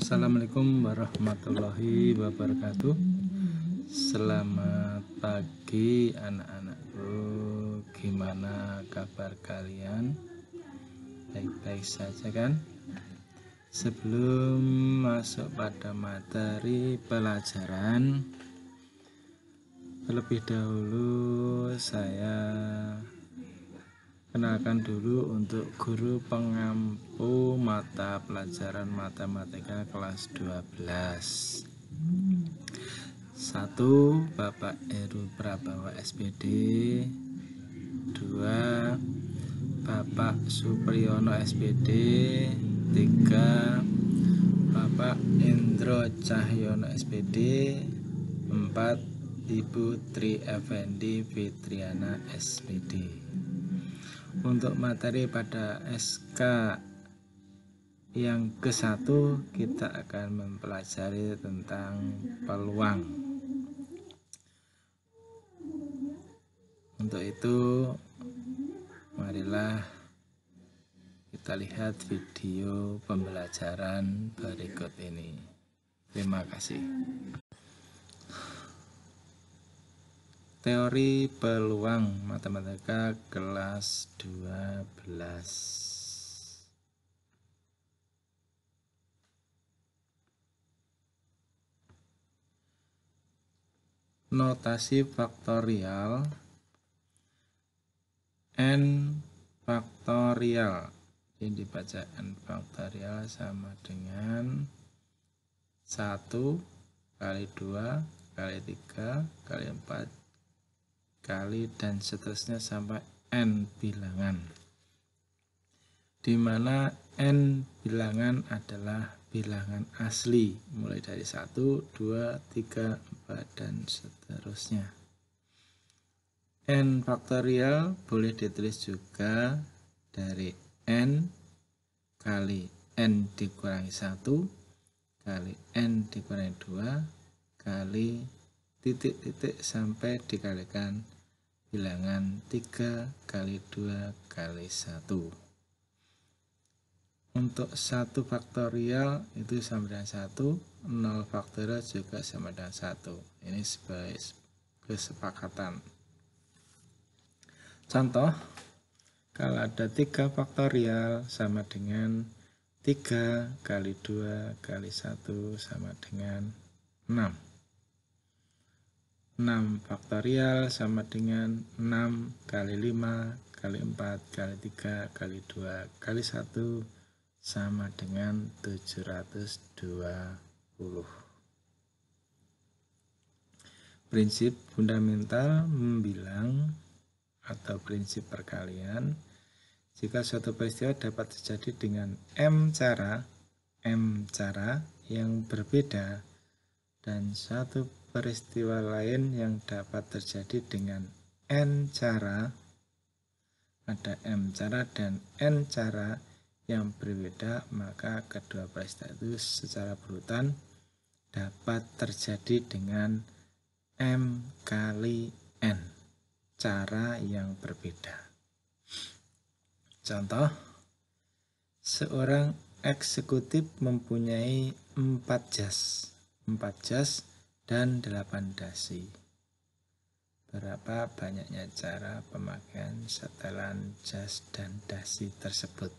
Assalamualaikum warahmatullahi wabarakatuh. Selamat pagi anak-anakku. Gimana kabar kalian? Baik-baik saja kan? Sebelum masuk pada materi pelajaran, terlebih dahulu saya kenalkan dulu untuk guru pengampu mata pelajaran matematika kelas 12. 1. Bapak Heru Prabawa SPD. 2. Bapak Supriyono SPD. 3. Bapak Indro Cahyono SPD. 4. Ibu Tri Effendi Fitriana SPD. Untuk materi pada SK yang ke-1 kita akan mempelajari tentang peluang. Untuk itu marilah kita lihat video pembelajaran berikut ini. Terima kasih. Teori peluang matematika kelas 12. Notasi faktorial. N faktorial. Ini dibaca N faktorial sama dengan 1 kali 2 kali 3 kali 4 kali dan seterusnya sampai N bilangan, di mana N bilangan adalah bilangan asli mulai dari 1, 2, 3, 4 dan seterusnya. N faktorial boleh ditulis juga dari N kali N dikurangi 1 kali N dikurangi 2 kali titik-titik sampai dikalikan bilangan 3 kali 2 kali 1. Untuk 1 faktorial itu sama dengan 1, 0 faktorial juga sama dengan 1. Ini sebagai kesepakatan. Contoh, kalau ada 3 faktorial sama dengan 3 kali 2 kali 1 sama dengan 6. 6 faktorial sama dengan 6 kali 5 kali 4 kali 3 kali 2 kali 1 sama dengan 720. Prinsip fundamental membilang atau prinsip perkalian, jika suatu peristiwa dapat terjadi dengan M cara yang berbeda dan satu peristiwa lain yang dapat terjadi dengan N cara, ada M cara dan N cara yang berbeda, maka kedua peristiwa itu secara berurutan dapat terjadi dengan M kali N cara yang berbeda. Contoh, seorang eksekutif mempunyai 4 jas dan 8 dasi. Berapa banyaknya cara pemakaian setelan jas dan dasi tersebut?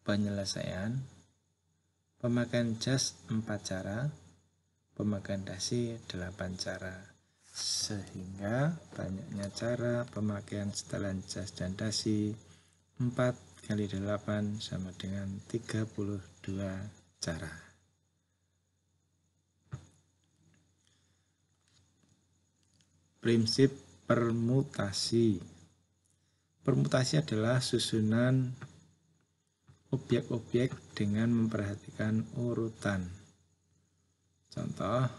Penyelesaian. Pemakaian jas 4 cara, pemakaian dasi 8 cara, sehingga banyaknya cara pemakaian setelan jas dan dasi 4 kali 8 sama dengan 32 cara. Prinsip permutasi. Permutasi adalah susunan objek-objek dengan memperhatikan urutan. Contoh,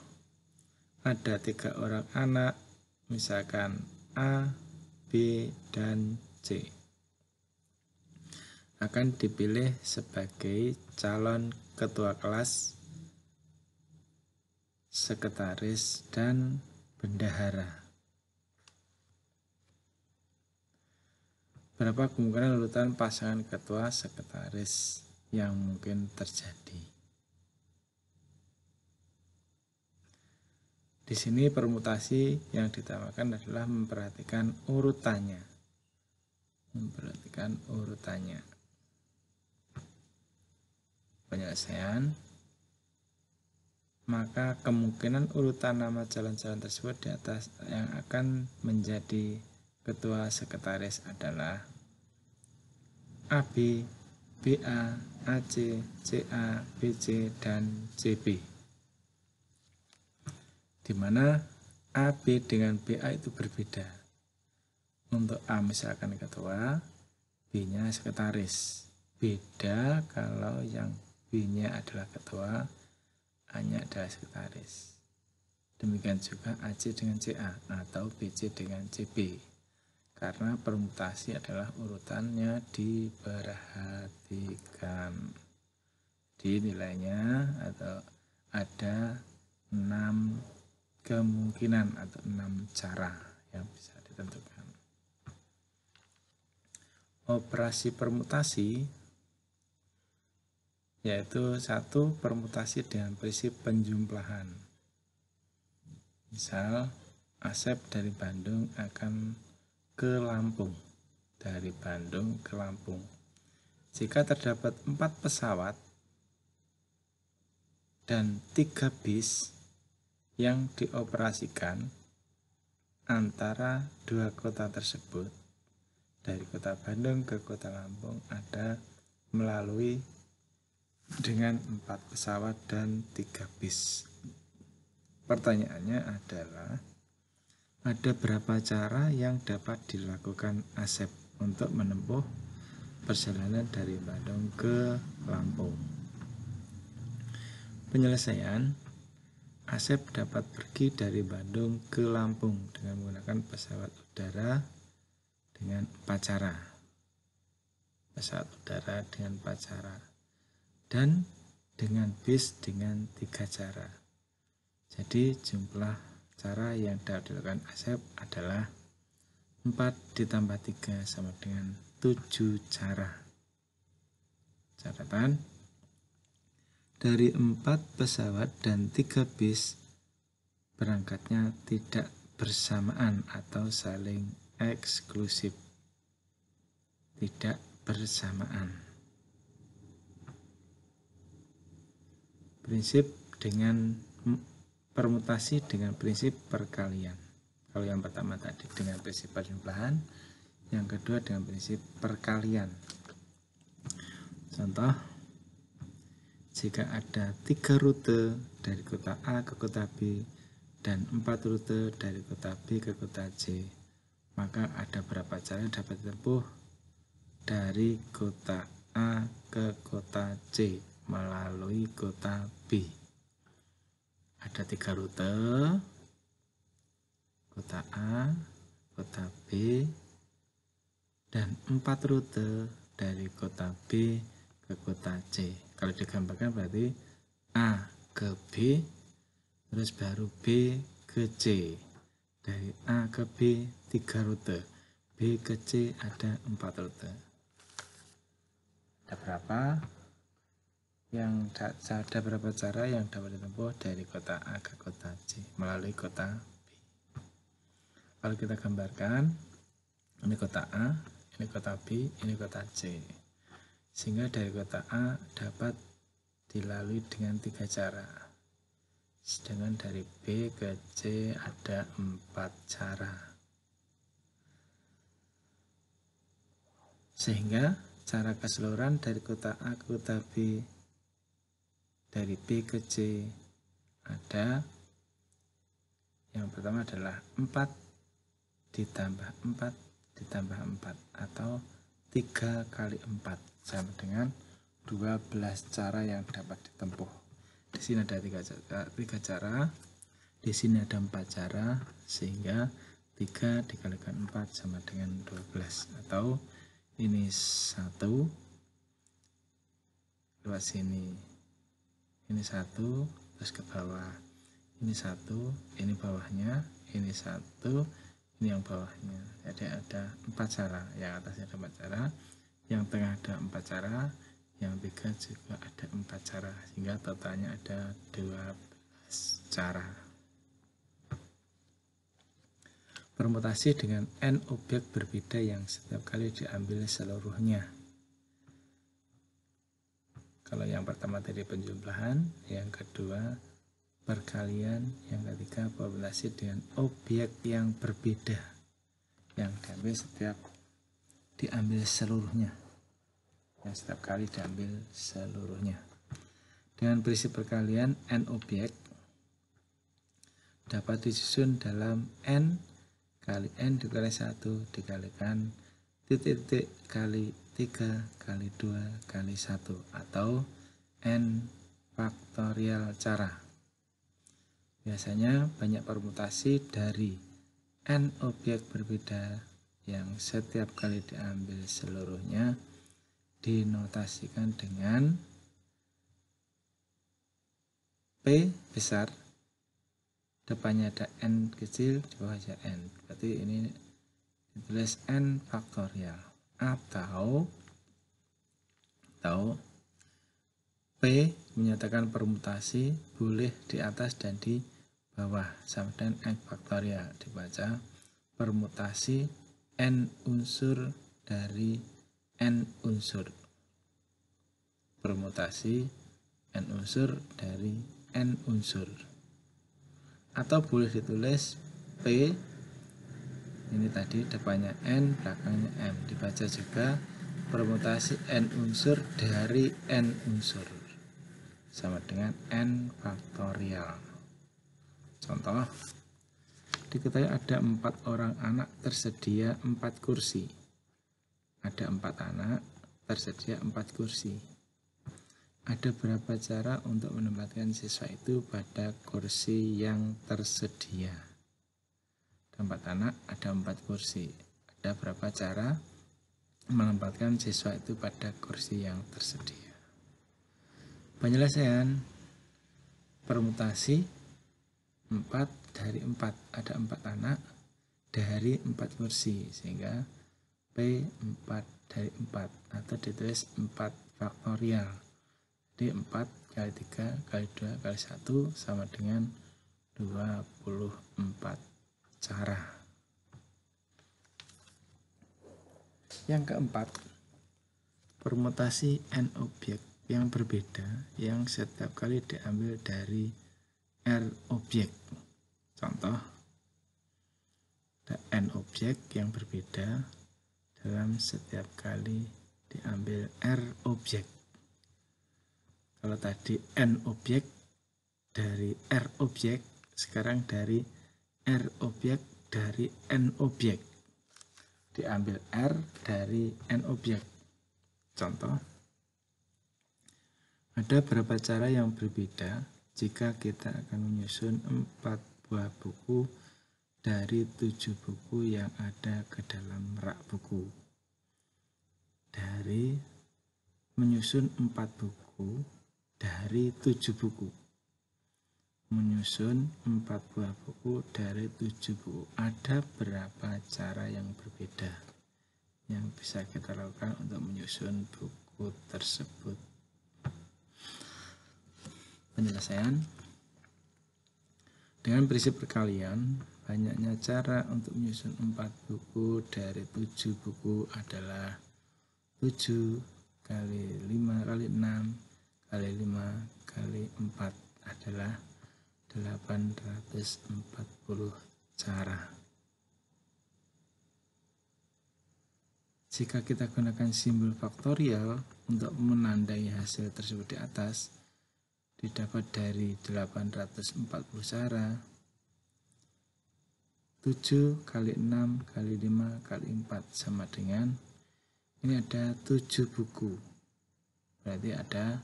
ada 3 orang anak, misalkan A, B, dan C. Akan dipilih sebagai calon ketua kelas, sekretaris, dan bendahara. Berapa kemungkinan urutan pasangan ketua, sekretaris, yang mungkin terjadi. Di sini permutasi yang ditambahkan adalah memperhatikan urutannya. Penyelesaian, maka kemungkinan urutan nama jalan-jalan tersebut di atas yang akan menjadi ketua sekretaris adalah AB, BA, AC, CA, BC, dan CB. Di mana AB dengan BA itu berbeda. Untuk A misalkan ketua, B-nya sekretaris. Beda kalau yang B-nya adalah ketua, A-nya adalah sekretaris. Demikian juga AC dengan CA atau BC dengan CB. Karena permutasi adalah urutannya diperhatikan. Di nilainya atau ada 6 kemungkinan atau 6 cara yang bisa ditentukan. Operasi permutasi yaitu 1. Permutasi dengan prinsip penjumlahan. Misal Asep dari Bandung akan ke Lampung. Dari Bandung ke Lampung. Jika terdapat 4 pesawat dan 3 bis yang dioperasikan antara 2 kota tersebut, dari kota Bandung ke kota Lampung ada melalui dengan 4 pesawat dan 3 bis. Pertanyaannya adalah, ada berapa cara yang dapat dilakukan Asep untuk menempuh perjalanan dari Bandung ke Lampung? Penyelesaian, Asep dapat pergi dari Bandung ke Lampung dengan menggunakan pesawat udara dengan 4 cara. Pesawat udara dengan 4 cara. Dan dengan bis dengan 3 cara. Jadi jumlah cara yang dapat dilakukan Asep adalah 4 ditambah 3 sama dengan 7 cara. Catatan, dari 4 pesawat dan 3 bis berangkatnya tidak bersamaan atau saling eksklusif. Tidak bersamaan. Prinsip dengan permutasi dengan prinsip perkalian. Kalau yang pertama tadi dengan prinsip penjumlahan, yang kedua dengan prinsip perkalian. Contoh, jika ada 3 rute dari kota A ke kota B dan 4 rute dari kota B ke kota C, maka ada berapa cara yang dapat ditempuh dari kota A ke kota C melalui kota B. Ada 3 rute, kota A, kota B, dan 4 rute dari kota B ke kota C. Kalau digambarkan berarti A ke B, terus baru B ke C. Dari A ke B 3 rute, B ke C ada 4 rute. Ada berapa cara yang dapat ditempuh dari kota A ke kota C melalui kota B. Kalau kita gambarkan, ini kota A, ini kota B, ini kota C. Sehingga dari kota A dapat dilalui dengan 3 cara. Sedangkan dari B ke C ada 4 cara. Sehingga cara keseluruhan dari kota A ke kota B, dari B ke C ada, yang pertama adalah 4 ditambah 4 ditambah 4 atau 3 kali 4 sama dengan 12 cara yang dapat ditempuh. Di sini ada 3 cara, di sini ada 4 cara, sehingga 3 dikalikan 4 sama dengan 12, atau ini 1 lewat sini, ini 1 terus ke bawah, ini 1, ini bawahnya, ini 1, ini yang bawahnya. Jadi ada 4 cara, yang atasnya ada 4 cara, yang tengah ada 4 cara, yang 3 juga ada 4 cara, sehingga totalnya ada 12 cara. Permutasi dengan n objek berbeda yang setiap kali diambil seluruhnya. Kalau yang pertama tadi penjumlahan, yang kedua perkalian, yang ketiga permutasi dengan objek yang berbeda yang diambil seluruhnya, yang setiap kali diambil seluruhnya. Dengan prinsip perkalian, n objek dapat disusun dalam n kali n dikali 1 dikalikan titik-titik kali 3 kali 2 kali 1 atau n faktorial cara. Biasanya banyak permutasi dari n objek berbeda yang setiap kali diambil seluruhnya dinotasikan dengan P besar, depannya ada n kecil, di bawah ada n. Berarti ini ditulis n faktorial atau P menyatakan permutasi boleh di atas dan di bawah sama dengan n faktorial. Dibaca permutasi n unsur dari n unsur. Permutasi n unsur dari n unsur. Atau boleh ditulis P, ini tadi depannya n, belakangnya m. Dibaca juga permutasi n unsur dari n unsur sama dengan n faktorial. Contoh, diketahui ada 4 orang anak, tersedia 4 kursi. Ada 4 anak, tersedia 4 kursi. Ada berapa cara untuk menempatkan siswa itu pada kursi yang tersedia? Ada 4 anak, ada 4 kursi. Ada berapa cara menempatkan siswa itu pada kursi yang tersedia? Penyelesaian permutasi 4 dari 4. Ada 4 anak dari 4 kursi, sehingga P 4 dari 4 atau ditulis 4 faktorial. Jadi 4 kali 3 kali 2 kali 1 sama dengan 24 cara. Yang keempat, permutasi n objek yang berbeda yang setiap kali diambil dari R objek. Contoh, ada n objek yang berbeda dalam setiap kali diambil R objek. Kalau tadi n objek dari R objek, sekarang dari R objek dari n objek. Diambil R dari n objek. Contoh, ada beberapa cara yang berbeda jika kita akan menyusun 4 buah buku dari 7 buku yang ada ke dalam rak buku. Dari menyusun 4 buku dari 7 buku. Menyusun 4 buah buku dari 7 buku. Ada berapa cara yang berbeda yang bisa kita lakukan untuk menyusun buku tersebut? Penyelesaian dengan prinsip perkalian, banyaknya cara untuk menyusun 4 buku dari 7 buku adalah 7 kali 5 kali 6 kali 5 kali 4 adalah 840 cara. Jika kita gunakan simbol faktorial untuk menandai hasil tersebut di atas, didapat dari 840 cara, 7 kali 6 kali 5 kali 4 sama dengan, ini ada 7 buku, berarti ada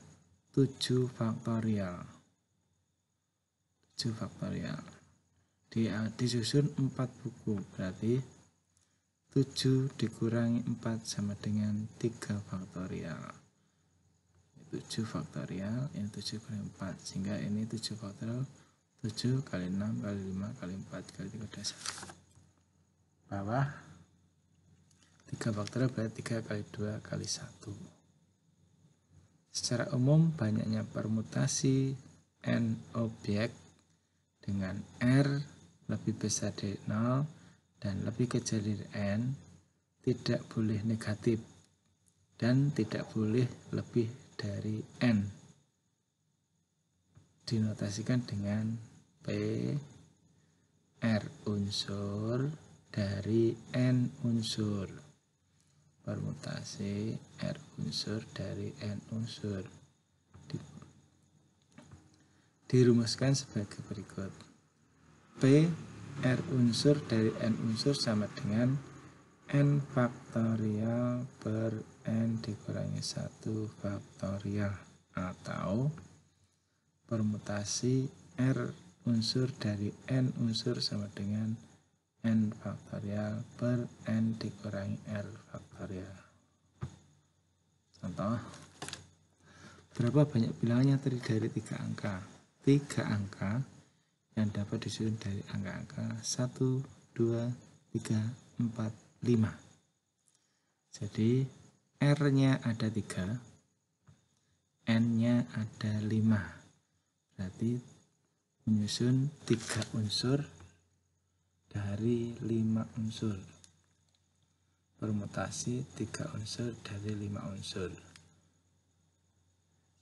7 faktorial. 7 faktorial. Disusun 4 buku, berarti 7 dikurangi 4 sama dengan 3 faktorial. 7 faktorial, ini 7 kali 4, sehingga ini 7 faktorial, 7 kali 6 kali 5 kali 4 kali 3 dasar. Bawah 3 faktorial berarti 3 kali 2 kali 1. Secara umum, banyaknya permutasi n objek dengan R lebih besar dari 0 dan lebih kecil dari n tidak boleh negatif dan tidak boleh lebih dari n. Dinotasikan dengan P R unsur dari n unsur. Permutasi R unsur dari n unsur dirumuskan sebagai berikut. P R unsur dari n unsur sama dengan n faktorial per n dikurangi 1 faktorial, atau permutasi R unsur dari n unsur sama dengan n faktorial per n dikurangi R faktorial. Contoh, berapa banyak bilangan yang terdiri dari 3 angka? 3 angka yang dapat disusun dari angka-angka 1, 2, 3, 4, 5. Jadi R-nya ada 3, N-nya ada 5. Berarti menyusun 3 unsur dari 5 unsur. Permutasi 3 unsur dari 5 unsur.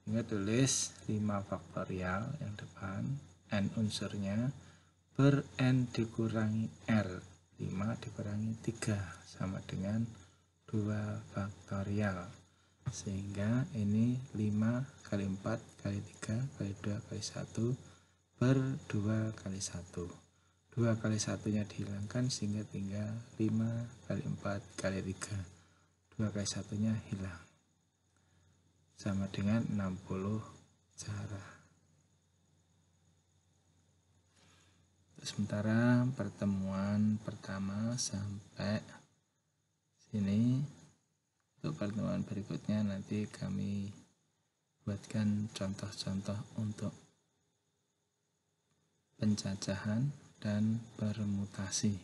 Sehingga tulis 5 faktorial yang depan, n unsurnya, per n dikurangi R. 5 dikurangi 3 sama dengan 2 faktorial. Sehingga ini 5 kali 4 kali 3 kali 2 kali 1 per 2 kali 1. 2 kali 1-nya dihilangkan sehingga tinggal 5 kali 4 kali 3. 2 kali 1-nya hilang. Sama dengan 60 cara. Sementara pertemuan pertama sampai sini. Untuk pertemuan berikutnya nanti kami buatkan contoh-contoh untuk pencacahan dan permutasi.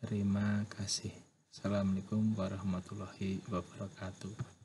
Terima kasih. Assalamualaikum warahmatullahi wabarakatuh.